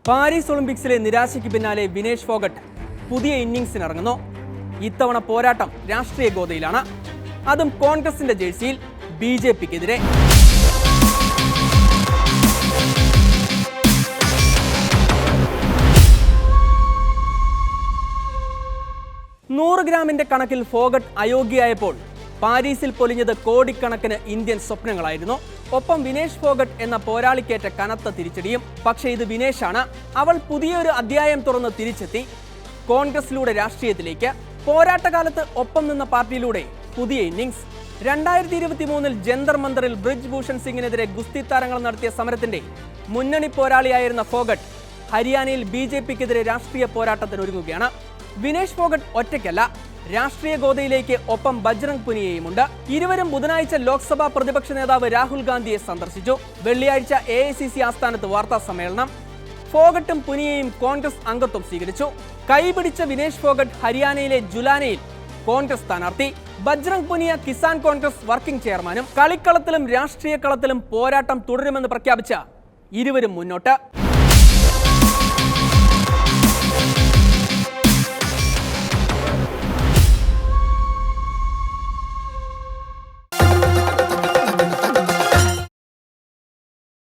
Paris ഒളിമ്പിക്സിലെ നിരാശയ്ക്ക് പിന്നാലെ വിനേഷ് ഫോഗട്ട് പുതിയ ഇന്നിംഗ്സിനിറങ്ങുന്നു. ഇത്തവണ പോരാട്ടം രാഷ്ട്രീയ ഗോതയിലാണ്. അതും കോൺഗ്രസിന്റെ ജേഴ്സിയിൽ BJPക്കെതിരെ. 100 ഗ്രാമിന്റെ കണക്കിൽ ഫോഗട്ട് അയോഗ്യയായപ്പോൾ പാരീസിൽ പൊലിഞ്ഞത് കോടിക്കണക്കിന് ഇന്ത്യൻ സ്വപ്നങ്ങളായിരുന്നു. ഒപ്പം വിനേഷ് ഫോഗട്ട് എന്ന പോരാളിക്കേറ്റ കനത്ത തിരിച്ചടിയും. പക്ഷേ ഇത് വിനേഷാണ്. അവൾ പുതിയൊരു അധ്യായം തുറന്ന് തിരിച്ചെത്തി കോൺഗ്രസിലൂടെ രാഷ്ട്രീയത്തിലേക്ക്. പോരാട്ടകാലത്ത് ഒപ്പം നിന്ന പാർട്ടിയിലൂടെ പുതിയ ഇന്നിംഗ്സ്. 2023 ജന്തർ മന്ദറിൽ ബ്രിജ് ഭൂഷൺ സിംഗിനെതിരെ ഗുസ്തി താരങ്ങൾ നടത്തിയ സമരത്തിന്റെ മുന്നണി പോരാളിയായിരുന്ന ഫോഗട്ട് ഹരിയാനയിൽ BJPക്കെതിരെ രാഷ്ട്രീയ പോരാട്ടത്തിന് ഒരുങ്ങുകയാണ്. വിനേഷ് ഫോഗട്ട് ഒറ്റയ്ക്കല്ല, രാഷ്ട്രീയ ഗോതയിലേക്ക് ഒപ്പം ബജ്രംഗ് പുനിയയുമുണ്ട്. ഇരുവരും ബുധനാഴ്ച ലോക്സഭാ പ്രതിപക്ഷ നേതാവ് രാഹുൽ ഗാന്ധിയെ സന്ദർശിച്ചു. വെള്ളിയാഴ്ച AICC ആസ്ഥാനത്ത് വാർത്താ സമ്മേളനം. ഫോഗട്ടും പുനിയയും കോൺഗ്രസ് അംഗത്വം സ്വീകരിച്ചു. കൈപിടിച്ച വിനേഷ് ഫോഗട്ട് ഹരിയാനയിലെ ജുലാനയിൽ കോൺഗ്രസ് സ്ഥാനാർത്ഥി. ബജ്രംഗ് പുനിയ കിസാൻ കോൺഗ്രസ് വർക്കിംഗ് ചെയർമാനും. കളിക്കളത്തിലും രാഷ്ട്രീയ കളത്തിലും പോരാട്ടം തുടരുമെന്ന് പ്രഖ്യാപിച്ച ഇരുവരും മുന്നോട്ട്.